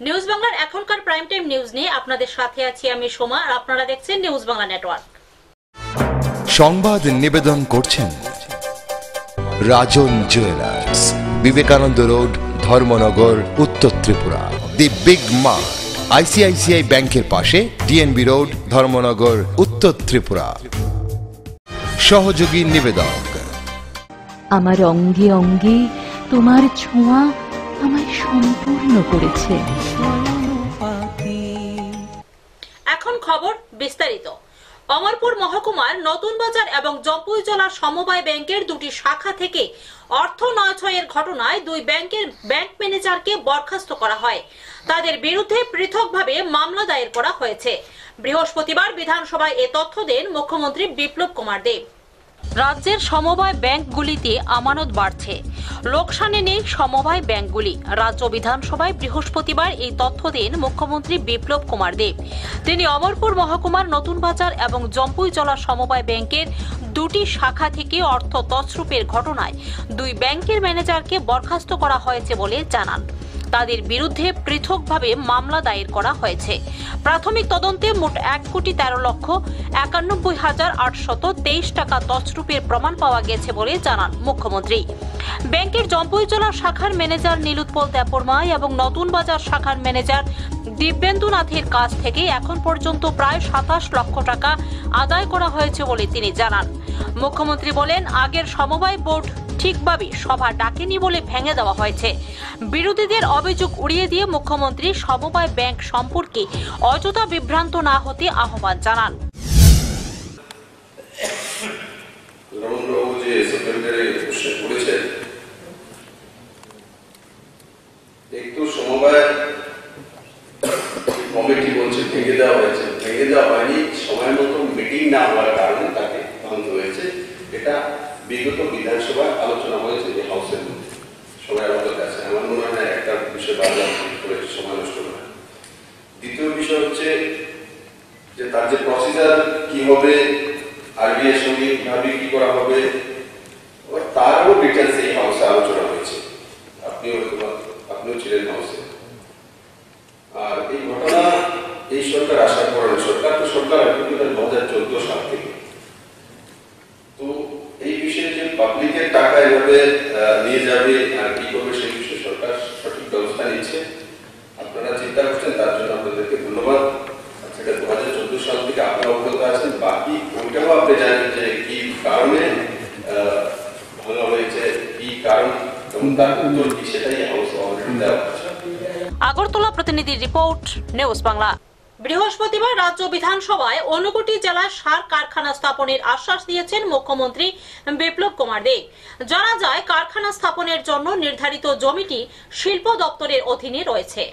News বাংলার এখনকার prime time news নিয়ে আপনাদের সাথে আছি আমি সোমা আর আপনারা দেখছেন নিউজ বাংলা নেটওয়ার্ক। সংবাদ নিবেদন করছেন রাজন জুয়েলার্স, বিবেকানন্দ রোড, ধর্মনগর, উত্তর Tripura. The big mart, ICICI ব্যাংকের পাশে, ডিএনবি রোড, ধর্মনগর, উত্তর ত্রিপুরা। সহযোগী নিবেদক আমার অঙ্গে অঙ্গে তোমার ছোঁয়া আমায় সম্পূর্ণ করেছে। এখন খবর বিস্তারিত। অমরপুর মহকুমার নতুন বাজার এবং জম্পুই জেলার সমবায় ব্যাংকের দুটি শাখা থেকে অর্থ নয়ছয়ের ঘটনায় দুই ব্যাংকের ব্যাংক ম্যানেজারকে বরখাস্ত করা হয়। তাদের বিরুদ্ধে পৃথকভাবে মামলা দায়ের করা হয়েছে। বৃহস্পতিবার বিধানসভায় এ তথ্য দেন মুখ্যমন্ত্রী বিপ্লব কুমার দেব। রাজ্যের সমবায় ব্যাংকগুলিতে আমানত বাড়ছে, লোকসানে নেই সমবায় ব্যাংকগুলি। রাজ্য বিধানসভায় বৃহস্পতিবার এই তথ্য দেন মুখ্যমন্ত্রী বিপ্লব কুমার দেব। তিনি অমরপুর মহকুমার নতুন বাজার এবং জম্পুই জেলা সমবায় ব্যাংকের দুটি শাখা থেকে অর্থ তছরূপের ঘটনায় দুই ব্যাংকের ম্যানেজারকে বরখাস্ত করা হয়েছে বলে জানান। তাদের বিরুদ্ধে পৃথকভাবে মামলা দায়ের করা হয়েছে। প্রাথমিক তদন্তে মোট ১,৯১,৮২,৮23 টাকা তছরূপের প্রমাণ পাওয়া গেছে বলে জানান মুখ্যমন্ত্রী। ব্যাংকের জম্পুই জেলা শাখার ম্যানেজার নীলুৎপল দেববর্মা এবং নতুন বাজার শাখার ম্যানেজার দিব্যেন্দুনাথের কাছ থেকে এখন পর্যন্ত প্রায় ২৭ লক্ষ টাকা আদায় করা হয়েছে বলে তিনি জানান। মুখ্যমন্ত্রী বলেন, আগের সমবায় বোর্ড ঠিকভাবে সভা ডাকেনি বলে ভেঙে দেওয়া হয়েছে। বিরোধীদের অভিযোগ উড়িয়ে দিয়ে মুখ্যমন্ত্রী সমবায় ব্যাংক সম্পর্কে অযথা বিভ্রান্ত না হতে আহ্বান জানান। সমবায় কমিটি বলছে ভেঙে দেওয়া হয়েছে, ভেঙে দেওয়া হয়নি। সময় মতো মিটিং না হওয়ার কারণে তাকে ভাঙতে হয়েছে। এটা বিগত বিধানসভায় আলোচনা হয়েছে যে হাউসের মধ্যে সবাই আমাদের কাছে। আমার মনে হয় না একটা বিষয় বারবার করে সময় নষ্ট করা। দ্বিতীয় বিষয় হচ্ছে যে তার যে প্রসিজার কি হবে, আরবিআই সঙ্গে কিভাবে কি করা হবে, তারও ডিটেলস এই হাউসে আলোচনা হয়েছে। আপনিও ছিলেন হাউসে। আর এই ঘটনা এই সরকার আসার পরে, সরকার তো সরকার 2014 সাল থেকে, তো এই বিষয়ে যে পাবলিকের টাকা এভাবে নিয়ে যাবে আর কি করবে সেই বিষয়ে সরকার সঠিক ব্যবস্থা নিচ্ছে। আপনারা চিন্তা করছেন, তার জন্য আপনাদেরকে ধন্যবাদ। সেটা 2014 সাল থেকে আপনারা অবগত আছেন। বাকি ওইটাও আপনি জানেন যে কি কারণে ভাঙা হয়েছে, কি কারণ, এবং তার উত্তর কি সেটাই অলরেডি দেওয়া হচ্ছে। আগরতলা প্রতিনিধির রিপোর্ট, নিউজ বাংলা। বৃহস্পতিবার রাজ্য বিধানসভায় ঊনকোটি জেলার সার কারখানা স্থাপনের আশ্বাস দিয়েছেন মুখ্যমন্ত্রী বিপ্লব কুমার দেব। জানা যায়, কারখানা স্থাপনের জন্য নির্ধারিত জমিটি শিল্প দপ্তরের অধীনে রয়েছে।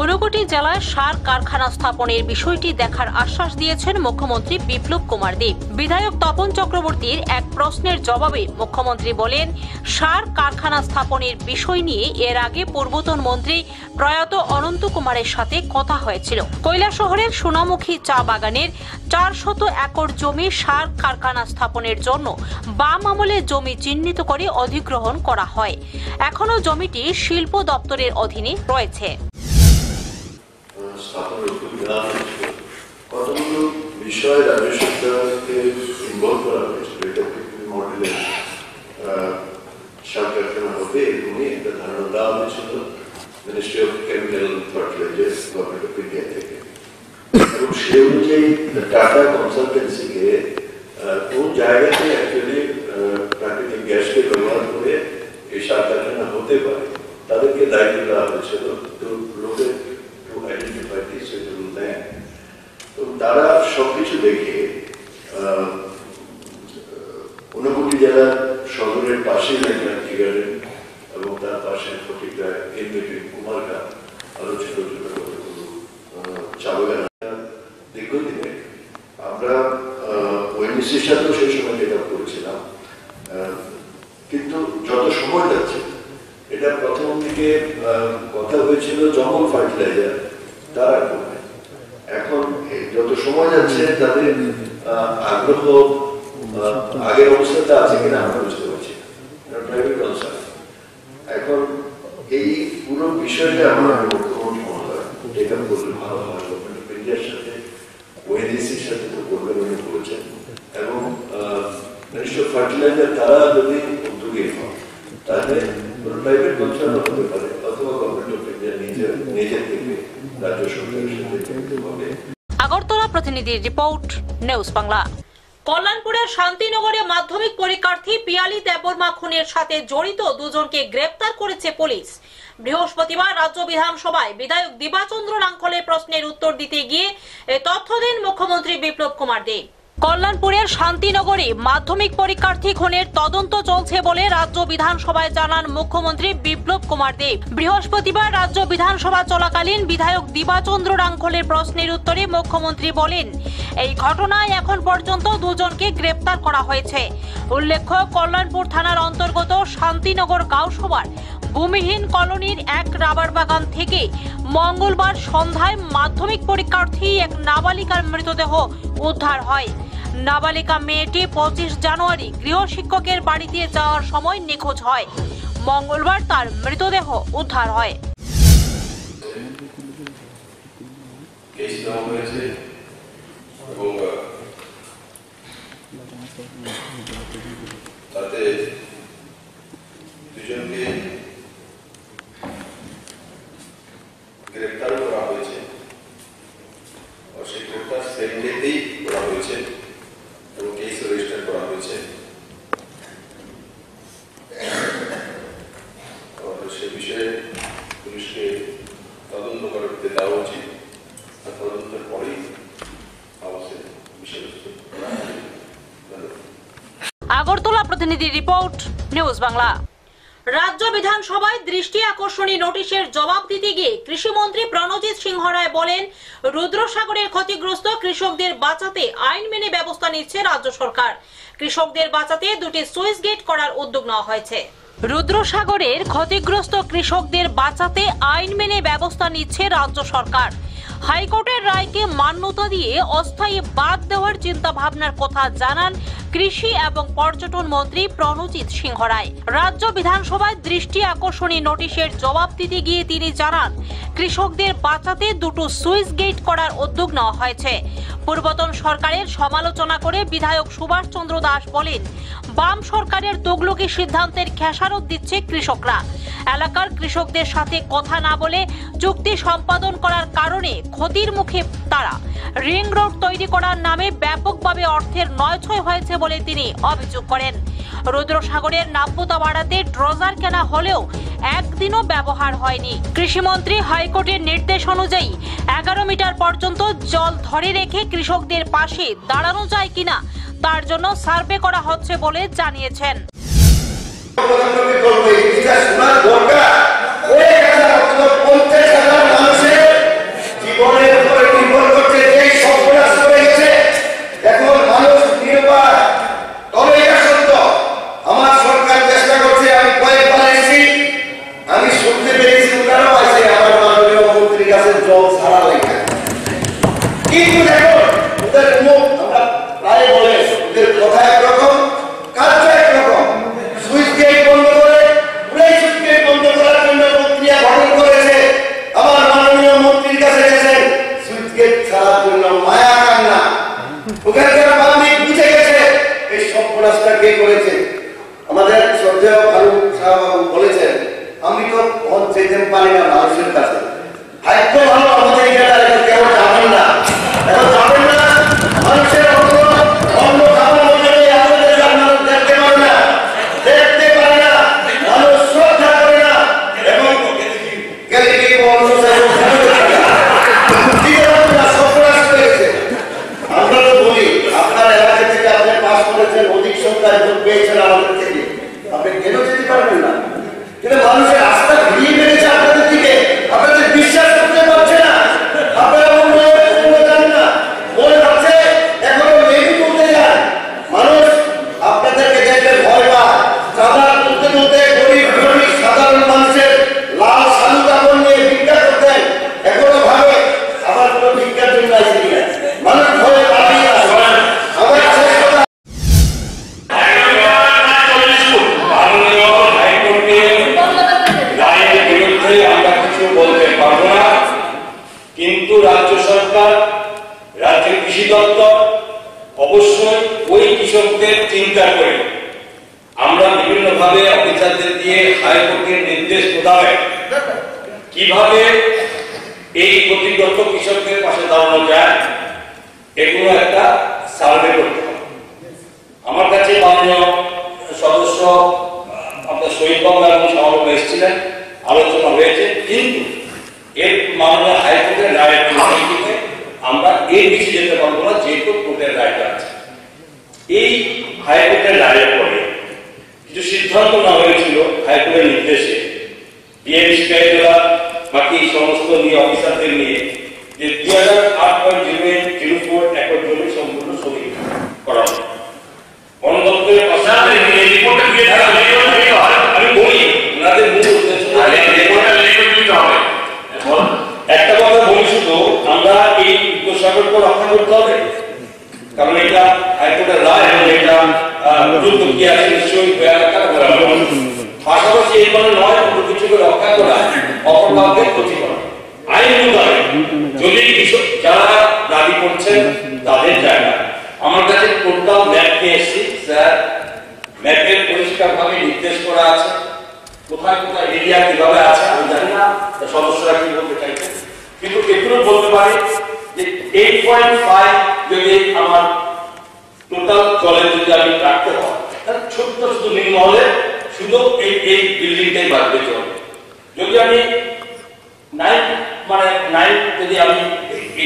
ঊনকোটি জেলায় সার কারখানা স্থাপনের বিষয়টি দেখার আশ্বাস দিয়েছেন মুখ্যমন্ত্রী বিপ্লব কুমার দেব। বিধায়ক তপন চক্রবর্তীর এক প্রশ্নের জবাবে মুখ্যমন্ত্রী বলেন, সার কারখানা স্থাপনের বিষয় নিয়ে এর আগে পূর্বতন মন্ত্রী প্রয়াত অনন্ত কুমারের সাথে কথা হয়েছিল। কৈলাসহরের সোনামুখী চা বাগানের 400 একর জমি সার কারখানা স্থাপনের জন্য বাম আমলে জমি চিহ্নিত করে অধিগ্রহণ করা হয়। এখনো জমিটি শিল্প দপ্তরের অধীনে রয়েছে। কতগুলো বিষয় রাজ্য সরকারকে ইনভলভ করা হয়েছিল। এটা মডেলে সার কারখানা হবে এরকমই একটা ধারণা দেওয়া হয়েছিল ministry of chemical fertilisers, government of India থেকে। এবং সে অনুযায়ী টাটা কনসালটেন্সিকে কোন জায়গাতে অ্যাকচুয়ালি প্রাকৃতিক গ্যাসকে ব্যবহার করে এই সার কারখানা হতে পারে তাদেরকে দায়িত্ব দেওয়া হয়েছিল। তো লোকের identify this suitable land. তো তারা সবকিছু দেখে ঊনকোটি জেলার সদরের পাশে টি গার্ডেন এবং তার পাশে প্রতিটা কেন্দ্রীয় কুমারঘা আরো ছোট ছোট কতগুলো চা বাগান দীর্ঘদিনে আমরা ওএনজিসির সাথেও সেই সময় যেটা করেছিলাম। কিন্তু যত সময় যাচ্ছে, এটা প্রথম দিকে কথা হয়েছিল জঙ্গল ফার্টিলাইজার, তারা করবে। এখন যত সময় যাচ্ছে তাদের আগ্রহ আগের অবস্থাতে আছে কিনা আমরা বুঝতে পারছি। এখন এই পুরো বিষয়টা আমরা মুখ্যমন্ত্রী মহোদয় ইন্ডিয়ার সাথে ওএনজিসির সাথে তো করবেন উনি বলেছেন, এবং মিনিস্টার ফার্টিলাইজার তারা যদি উদ্যোগী হয় তাহলে প্রাইভেট কনসার্ন হতে পারে, অথবা গভর্নমেন্ট অফ ইন্ডিয়া নিজের থেকে রাজ্য সরকারের সাথে হবে। আগরতলা প্রতিনিধির রিপোর্ট, নিউজ বাংলা। কল্যাণপুরের শান্তিনগরে মাধ্যমিক পরীক্ষার্থী পিয়ালি দেববর্মা খুনের সাথে জড়িত দুজনকে গ্রেপ্তার করেছে পুলিশ। বৃহস্পতিবার রাজ্য বিধানসভায় বিধায়ক দিবাচন্দ্র রাঙ্খলের প্রশ্নের উত্তর দিতে গিয়ে এই তথ্য দেন মুখ্যমন্ত্রী বিপ্লব কুমার দেব। কল্যাণপুরের শান্তিনগরে মাধ্যমিক পরীক্ষার্থী খুনের তদন্ত চলছে বলে রাজ্য বিধানসভায় জানান মুখ্যমন্ত্রী বিপ্লব কুমার দেব। বৃহস্পতিবার রাজ্য বিধানসভা চলাকালীন বিধায়ক দিবাচন্দ্র রাঙ্খলের প্রশ্নের উত্তরে মুখ্যমন্ত্রী বলেন, এই ঘটনায় এখন পর্যন্ত দুজনকে গ্রেপ্তার করা হয়েছে। উল্লেখ্য, কল্যাণপুর থানার অন্তর্গত শান্তিনগর গাঁওসভার ভূমিহীন কলোনির এক রাবার বাগান থেকে মঙ্গলবার সন্ধ্যায় মাধ্যমিক পরীক্ষার্থী এক নাবালিকার মৃতদেহ উদ্ধার হয়। নাবালিকা মেয়েটি 25 জানুয়ারি গৃহশিক্ষকের বাড়িতে যাওয়ার সময় নিখোঁজ হয়। মঙ্গলবার তার মৃতদেহ উদ্ধার হয়। তাতে দুজনকে গ্রেপ্তার করা হয়েছে, और সেই গ্রেপ্তার সেম ডেতেই করা হয়েছে এবং কেস রেজিস্টার করা হয়েছে। সে বিষয়ে পুলিশকে তদন্ত করতে দেওয়া উচিত, আর তদন্তের পরেই অবশ্যই বিষয়বস্তু। আগরতলা প্রতিনিধির রিপোর্ট, নিউজ বাংলা। রাজ্য বিধানসভায় দৃষ্টি আকর্ষণী নোটিশের জবাব দিতে গিয়ে কৃষিমন্ত্রী প্রণজিৎ সিংহ রায় বলেন, রুদ্রসাগরের ক্ষতিগ্রস্ত কৃষকদের বাঁচাতে আইন মেনে ব্যবস্থা নিচ্ছে রাজ্য সরকার। কৃষকদের বাঁচাতে দুটি সুইচ গেট করার উদ্যোগ নেওয়া হয়েছে। রুদ্রসাগরের ক্ষতিগ্রস্ত কৃষকদের বাঁচাতে আইন মেনে ব্যবস্থা নিচ্ছে রাজ্য সরকার। হাইকোর্টের রায়কে মান্যতা দিয়ে অস্থায়ী বাদ দেওয়ার চিন্তা ভাবনার কথা জানান কৃষি এবং পর্যটন মন্ত্রী প্রণজিৎ সিংহ রায়। রাজ্য বিধানসভায় দৃষ্টি আকর্ষণী নোটিশের জবাব দিতে গিয়ে তিনি জানান, কৃষকদের বাঁচাতে দুটো সুইচ গেট করার উদ্যোগ নেওয়া হয়েছে। পূর্বতন সরকারের সমালোচনা করে বিধায়ক সুভাষ চন্দ্র দাস বলেন, বাম সরকারের তুগলকি সিদ্ধান্তের খেসারত দিচ্ছে কৃষকরা। এলাকার কৃষকদের সাথে কথা না বলে চুক্তি সম্পাদন করার কারণে ক্ষতির মুখে তারা। রিং রোড তৈরি করার নামে ব্যাপকভাবে অর্থের নয়ছয় হয়েছে বলে তিনি অভিযোগ করেন। রুদ্রসাগরের নাব্যতা বাড়াতে ড্রজার কেনা হলেও একদিনও ব্যবহার হয়নি। কৃষিমন্ত্রী হাইকোর্টের নির্দেশ অনুযায়ী 11 মিটার পর্যন্ত জল ধরে রেখে কৃষকদের পাশে দাঁড়ানো যায় কিনা তার জন্য সার্ভে করা হচ্ছে বলে জানিয়েছেন। আমাদের শ্রদ্ধেয় ফারুক সাহেব বলেছেন, আমি তো পথ যেতে পারি না মানুষের কাছে। ভাগ্য ভালো আমাদের এখানে কেউ যাবেন না, এখন যাবেন না মানুষের অন্য খাবার অনুযায়ী আমাদের মানুষ দেখতে পারে না, মানুষ শ্রদ্ধা করে না এবং আমরা তো বলি আপনার এলাকা থেকে আপনি পাস করেছেন, অধিক সংখ্যায় ভোট পেয়েছেন আমাদের থেকে, আপনি কেন যেতে পারবেন না? কিন্তু মানুষের আস্থা ঘুরিয়ে বেড়েছে আপনাদের দিকে, আপনাদের বিশ্বাস করতে পারছে না, আপনারা জানেন না, মনে হচ্ছে এখনো মেঘি তুলতে যান। মানুষ আপনাদেরকে দেখলে ভয় পায়, চাঁদা তুলতে তুলতে গরিব গরিব সাধারণ মানুষের লাল শালু কাপড় নিয়ে ভিক্ষা করতেন, এখনো ভাবে আবার কোনো ভিক্ষার জন্য আসে কিনা। মানুষ ভয়ে পালিয়ে আসে। কিন্তু রাজ্য সরকার রাজ্যের কৃষি দপ্তর অবশ্যই ওই কৃষকদের চিন্তা করে আমরা বিভিন্নভাবে অফিসারদের দিয়ে হাইকোর্টের নির্দেশ মোতাবেক কিভাবে এই ক্ষতিগ্রস্ত কৃষকদের পাশে দাঁড়ানো যায় এগুলো একটা সার্ভে করতে হবে। আমার কাছে মাননীয় সদস্য আপনার শহীদ বাংলা এবং সমাবেশ এসেছিলেন, আলোচনা হয়েছে, কিন্তু এর মাননীয় হাইকোর্টের রায়ের পরিপ্রেক্ষিতে আমরা এর বেশি যেতে পারবো না, যেহেতু কোর্টের রায়টা আছে। এই হাইকোর্টের রায়ের পরে কিছু সিদ্ধান্ত নেওয়া হয়েছিল হাইকোর্টের নির্দেশে ডিএমসিআইরা বাকি সমস্ত নিয়ে অফিসারদের নিয়ে যে 2008.04 একর জমি সম্পূর্ণ সমীক্ষা করা হবে। বন দপ্তরের পাশাপাশি আমি বলি ওনাদের মূল উদ্দেশ্য একটা কথা বলি, শুধু আমরা এই উপসাগরকে রক্ষা করতে হবে, কারণ এটা হাইকোর্টের রায় এবং এটা গুরুত্ব কি আছে নিশ্চয়ই পাশাপাশি এই মানে নয় কোনো কিছুকে রক্ষা করা অপর কাউকে ক্ষতি করা। আইন মোতাবেক যদি যারা দাবি করছেন তাদের জায়গা, আমার কাছে টোটাল ম্যাপ নিয়ে এসেছি স্যার, ম্যাপের পরিষ্কারভাবে নির্দেশ করা আছে কোথায় কোথায় এরিয়া কিভাবে আছে। আমি জানি না সদস্যরা কি বলতে চাইছেন, কিন্তু এগুলো বলতে পারি যে 8.5 যদি আমার টোটাল জলের যদি আমি রাখতে হয় তাহলে ছোট্ট শুধু নিম্ন হলে শুধু এই বিল্ডিংটাই বাড়বে জল। যদি আমি 9 যদি আমি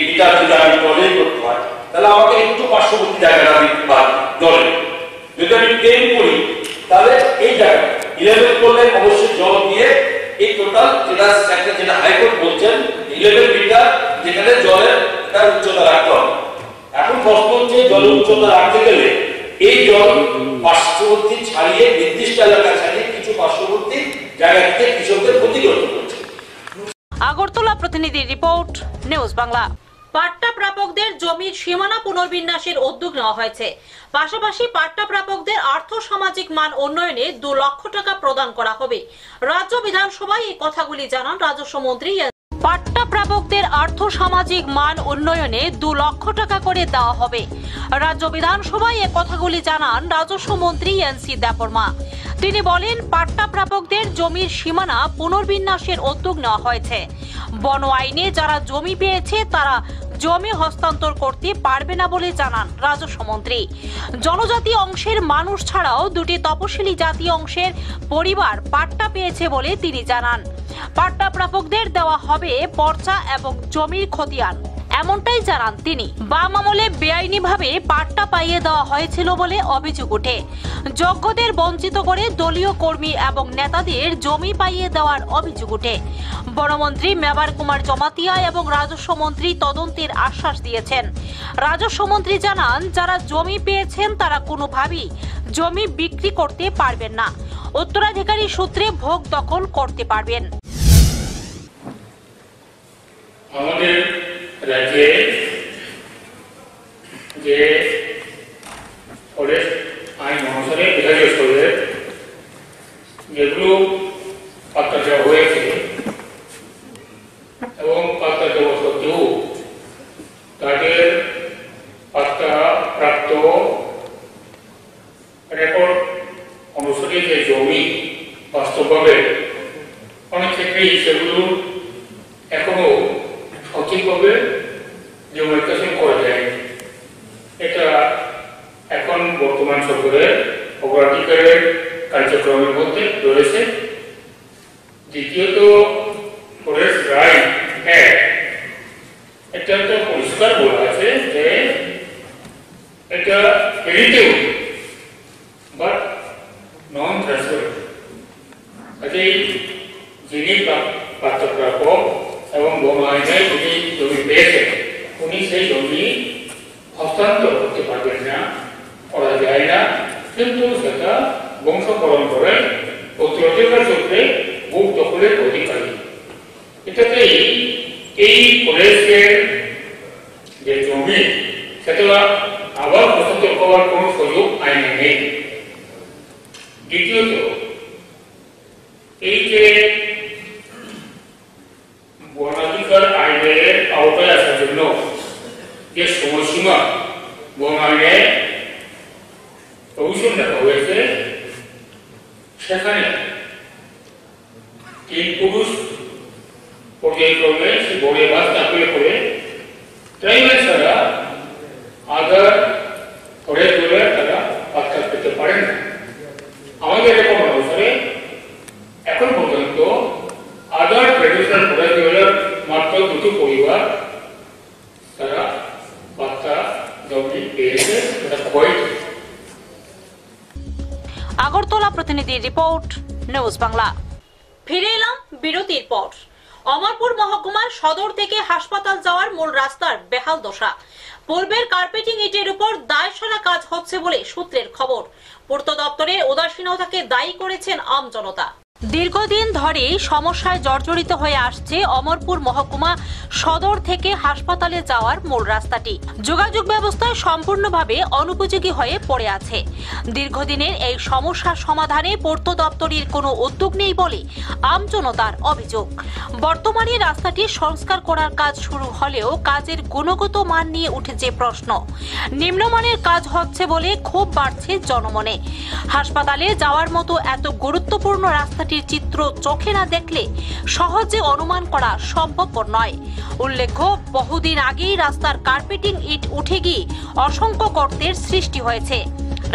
মিটার যদি আমি টলেই করতে হয় তাহলে আমাকে একটু পার্শ্ববর্তী জায়গাটা আমি জলে, যদি আমি 10 করি তাহলে এই জায়গা 11 করলে অবশ্যই জল দিয়ে এই টোটাল যেটা হাইকোর্ট বলছেন 11 মিটার যেখানে জলের উচ্চতা রাখতে হবে। এখন প্রশ্ন হচ্ছে জলের উচ্চতা রাখতে গেলে এই জল পার্শ্ববর্তী ছাড়িয়ে নির্দিষ্ট এলাকা ছাড়িয়ে কিছু পার্শ্ববর্তী জায়গা থেকে কৃষকদের ক্ষতিগ্রস্ত করছে। আগরতলা প্রতিনিধির রিপোর্ট, নিউজ বাংলা। পাট্টা প্রাপকদের জমির সীমানা পুনর্বিন্যাসের উদ্যোগ নেওয়া হয়েছে। পাশাপাশি পাট্টা প্রাপকদের আর্থ সামাজিক মান উন্নয়নে 2 লক্ষ টাকা প্রদান করা হবে। রাজ্য বিধানসভায় এই কথাগুলি জানান রাজস্ব মন্ত্রী। পাট্টা প্রাপকদের আর্থ সামাজিক মান উন্নয়নে 2 লক্ষ টাকা করে দেওয়া হবে। রাজ্য বিধানসভায় এই কথাগুলি জানান রাজস্ব মন্ত্রী এনসি দেববর্মা। তিনি বলেন, পাট্টা প্রাপকদের জমির সীমানা পুনর্বিন্যাসের উদ্যোগ নেওয়া হয়েছে। বন আইনে যারা জমি পেয়েছে তারা জমি হস্তান্তর করতে পারবে না বলে জানান রাজস্ব মন্ত্রী। জনজাতি অংশের মানুষ ছাড়াও 2টি তপশিলি জাতি অংশের পরিবার পাট্টা পেয়েছে বলে তিনি জানান। পাট্টা প্রাপকদের দেওয়া হবে পর্চা এবং জমির খতিয়ান, এমনটাই জানান তিনি। বাম আমলে বেআইনিভাবে পাট্টা পাইয়ে দেওয়া হয়েছিল বলে অভিযোগ ওঠে। যোগ্যদের বঞ্চিত করে দলীয় কর্মী এবং নেতাদের জমি পাইয়ে দেওয়ার অভিযোগ ওঠে। বনমন্ত্রী মেবার কুমার জমাতিয়া এবং রাজস্ব মন্ত্রী তদন্তের আশ্বাস দিয়েছেন। রাজস্ব মন্ত্রী জানান, যারা জমি পেয়েছেন তারা কোনোভাবেই জমি বিক্রি করতে পারবেন না, উত্তরাধিকারী সূত্রে ভোগ দখল করতে পারবেন। আমাদের রাজ্যে যে ফরেস্ট আইন অনুসারে বিভাগীয় স্তরে যেগুলো পাট্টা দেওয়া হয়েছে এবং পাট্টা দেওয়া সত্ত্বেও তাদের পাট্টা প্রাপ্ত রেকর্ড অনুসারে যে জমি বাস্তবভাবে অনেক ক্ষেত্রেই সেগুলো এখনো সঠিকভাবে জমিকাশন করা যায়। এটা এখন বর্তমান সরকারের অগ্রাধিকারের কার্যক্রমের মধ্যে রয়েছে। দ্বিতীয়ত, ফরেস্ট রাইট অ্যাক্ট এটা তো পরিষ্কার বলা আছে যে এটা হেরিটেজ বাট নন ট্রান্সফারেবল। কাজেই যিনি পাত্রপ্রাপক এবং বন আইনে যিনি জমি পেয়েছেন উনি সেই জমি হস্তান্তর করতে পারবেন না, করা যায় না, কিন্তু সেটা বংশ পরম্পরে উত্তরাধিকার সূত্রে ভোগ দখলের অধিকারী। এটাতেই এই ফরেস্টের যে জমি সেটা আবার হস্তান্তর করার কোনো সুযোগ আইনে নেই। দ্বিতীয়ত, এই যে বনাধিকার আইনের আওতায় আসার জন্য যে সময়সীমা বর্ণালে কৌশল দেখা হয়েছে, সেখানে 3 পুরুষ পর্যায়ক্রমে সে বোর্ডে বাস চাপিয়ে করে ট্রাইবেল ছাড়া আদার ঘরে চলে তারা বাচ্চা পেতে পারেন না। আমাদের এরকম অনুসারে এখন পর্যন্ত আদার ট্রেডিশনাল প্রোডাক্ট মাত্র 2টি পরিবার তারা বাচ্চা জমি পেয়েছে, এটা হয়েছে। আগরতলা প্রতিনিধির রিপোর্ট, নিউজ বাংলা। ফিরে এলাম বিরতির পর। অমরপুর মহকুমার সদর থেকে হাসপাতাল যাওয়ার মূল রাস্তার বেহাল দশা। পূর্বের কার্পেটিং ইটের উপর দায়সারা কাজ হচ্ছে বলে সূত্রের খবর। পূর্ত দপ্তরের উদাসীনতাকে দায়ী করেছেন আমজনতা। দীর্ঘদিন ধরে সমস্যায় জর্জরিত হয়ে আসছে অমরপুর মহকুমা সদর থেকে হাসপাতালে যাওয়ার মূল রাস্তাটি। যোগাযোগ ব্যবস্থায় সম্পূর্ণভাবে অনুপযোগী হয়ে পড়ে আছে। দীর্ঘদিনের এই সমস্যার সমাধানে পূর্ত দপ্তরের কোনো উদ্যোগ নেই বলে আমজনতার অভিযোগ। বর্তমানে রাস্তাটি সংস্কার করার কাজ শুরু হলেও কাজের গুণগত মান নিয়ে উঠেছে প্রশ্ন। নিম্নমানের কাজ হচ্ছে বলে ক্ষোভ বাড়ছে জনমনে। হাসপাতালে যাওয়ার মতো এত গুরুত্বপূর্ণ রাস্তা চিত্র চোখে না দেখলে সহজে অনুমান করা সম্ভবপর নয়। উল্লেখ্য, বহুদিন আগেই রাস্তার কার্পেটিং ইট উঠে গিয়ে অসংখ্য গর্তের সৃষ্টি হয়েছে।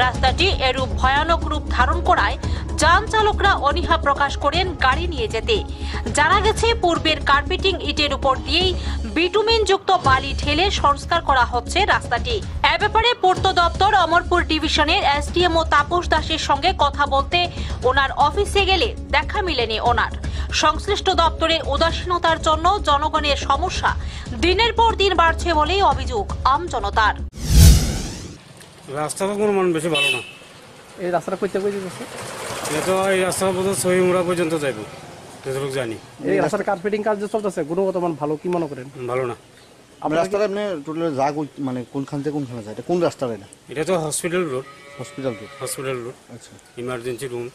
রাস্তাটি এরূপ ভয়ানক রূপ ধারণ করায় যান চালকরা অনীহা প্রকাশ করেন গাড়ি নিয়ে যেতে। জানা গেছে, পূর্বের কার্পেটিং ইটের উপর দিয়েই বিটুমিন যুক্ত বালি ঢেলে সংস্কার করা হচ্ছে রাস্তাটি। এ ব্যাপারে পূর্ত দপ্তর অমরপুর ডিভিশনের এসডিএমও তাপস দাসের সঙ্গে কথা বলতে ওনার অফিসে গেলে দেখা মিলেনি ওনার। সংশ্লিষ্ট দপ্তরের উদাসীনতার জন্য জনগণের সমস্যা দিনের পর দিন বাড়ছে বলেই অভিযোগ আমজনতার। রাস্তাটা কোনো মান বেশি ভালো না। এই রাস্তাটা কইতে যাচ্ছে, এটা তো এই রাস্তাটা বোধহয় সহিমুড়া পর্যন্ত যাইব, যতটুকু জানি। এই রাস্তার কার্পেটিং কাজ যে চলতেছে গুণগত মান ভালো কি মনে করেন? ভালো না। আপনার রাস্তাটা আপনি টোটাল যা মানে কোনখান থেকে কোনখানে যায়, এটা কোন রাস্তাটা? এটা তো হসপিটাল রোড। হসপিটাল রোড, আচ্ছা, ইমার্জেন্সি রুম।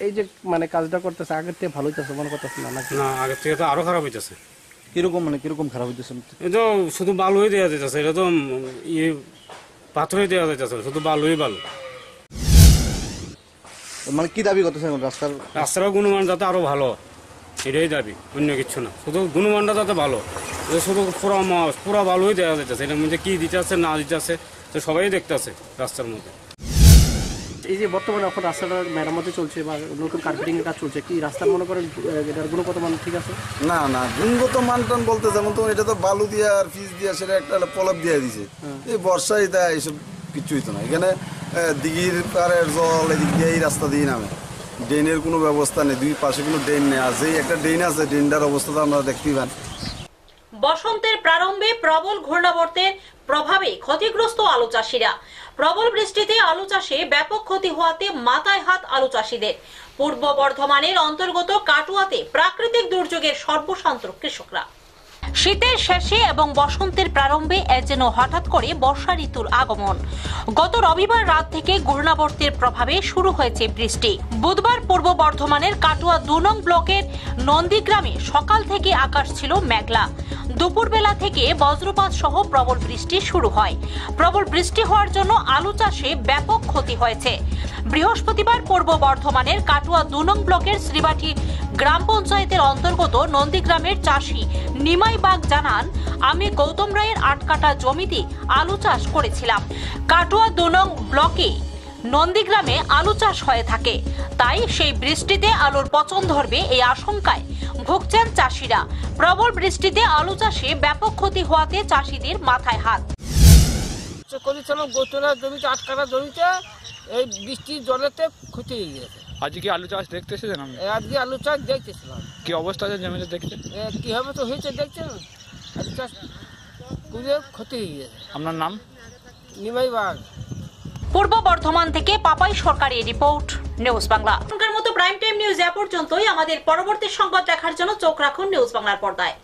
এই যে মানে কাজটা করতেছে আগের থেকে ভালো হইতেছে মনে করতেছে না? না, আগের থেকে তো আরো খারাপ হইতেছে। কিরকম মানে কিরকম খারাপ হইতেছে? এটা শুধু বালুই দেওয়া যাইতেছে, এটা তো পাথরই দেওয়া যাইতেছে, শুধু বালুই বালু। মানে কি দাবি করতেছে রাস্তার গুণমান যাতে আরো ভালো, এটাই দাবি, অন্য কিছু না। শুধু গুণমানটা যাতে ভালো, শুধু পুরা বালুই দেওয়া যাইতেছে। এটার মধ্যে কি দিতে আছে না দিতে আছে তো সবাই দেখতে আছে রাস্তার মধ্যে। এই যে বর্তমানে এখন রাস্তাটা মেরামতি চলছে বা নতুন কার্পেটিং এর কাজ চলছে, কি রাস্তার মনে করেন এটার গুণগত মান ঠিক আছে? না না, গুণগত মান টান বলতে যেমন তো এটা তো বালু দিয়ে আর পিচ দিয়ে সেটা একটা পলব দিয়ে দিছে। এই বর্ষায় দেয় এইসব কিছুই তো না। এখানে দিঘির পাড়ের জল এদিক দিয়ে এই রাস্তা দিয়ে নামে, ড্রেনের কোনো ব্যবস্থা নেই, দুই পাশে কোনো ড্রেন নেই। আর যেই একটা ড্রেন আছে, ড্রেনটার অবস্থা তো আমরা দেখতেই পান। বসন্তের প্রারম্ভে প্রবল ঘূর্ণাবর্তের প্রভাবে ক্ষতিগ্রস্ত আলু চাষিরা। প্রবল বৃষ্টিতে আলু চাষে ব্যাপক ক্ষতি হওয়াতে মাথায় হাত আলু চাষিদের। পূর্ব বর্ধমানের অন্তর্গত কাটুয়াতে প্রাকৃতিক দুর্যোগের সর্বশান্ত কৃষকরা। শীতের শেষে এবং বসন্তের প্রারম্ভে যেন হঠাৎ করে বর্ষা ঋতুর আগমন। গত রবিবার রাত থেকে ঘূর্ণাবর্তের প্রভাবে শুরু হয়েছে বৃষ্টি। বুধবার পূর্ব বর্ধমানের কাটুয়া 2 নং ব্লকের নন্দীগ্রামে সকাল থেকে আকাশ ছিল মেঘলা। দুপুরবেলা থেকে বজ্রপাত সহ প্রবল বৃষ্টি শুরু হয়। প্রবল বৃষ্টি হওয়ার জন্য আলু চাষে ব্যাপক ক্ষতি হয়েছে। বৃহস্পতিবার পূর্ব বর্ধমানের কাটুয়া 2 নং ব্লকের শ্রীবাটি গ্রাম পঞ্চায়েতের অন্তর্গত নন্দীগ্রামের চাষী নিমাই বাগ জানান, আমি গৌতম রায়ের 8 কাঠা জমিতে আলু চাষ করেছিলাম। কাটুয়া 2 নং ব্লকে নন্দীগ্রামে আলু চাষ হয়ে থাকে, তাই সেই বৃষ্টিতে আলুর পচন ধরবে এই আশঙ্কায় ভুগছেন চাষিরা। প্রবল বৃষ্টিতে আলু চাষে ব্যাপক ক্ষতি হওয়াতে চাষিদের মাথায় হাত। করেছিলাম গৌতমের জমিতে 8 কাঠা জমিতে, এই বৃষ্টির জলেতে ক্ষতি হয়ে গেছে। আজকে কি আলু চাষ দেখতে এসেছেন? আজকে আলু চাষ দেখতেছিলাম। কি অবস্থা আছে জমিতে দেখছেন? কিভাবে তো হয়েছে দেখছেন, আলু চাষ খুবই ক্ষতি হয়ে গেছে। আপনার নাম? নিমাই বাগ। পূর্ব বর্ধমান থেকে পাপাই সরকারি রিপোর্ট, নিউজ বাংলা। এখনকার মতো প্রাইম টাইম নিউজ এ পর্যন্তই। আমাদের পরবর্তী সংবাদ দেখার জন্য চোখ রাখুন নিউজ বাংলার পর্দায়।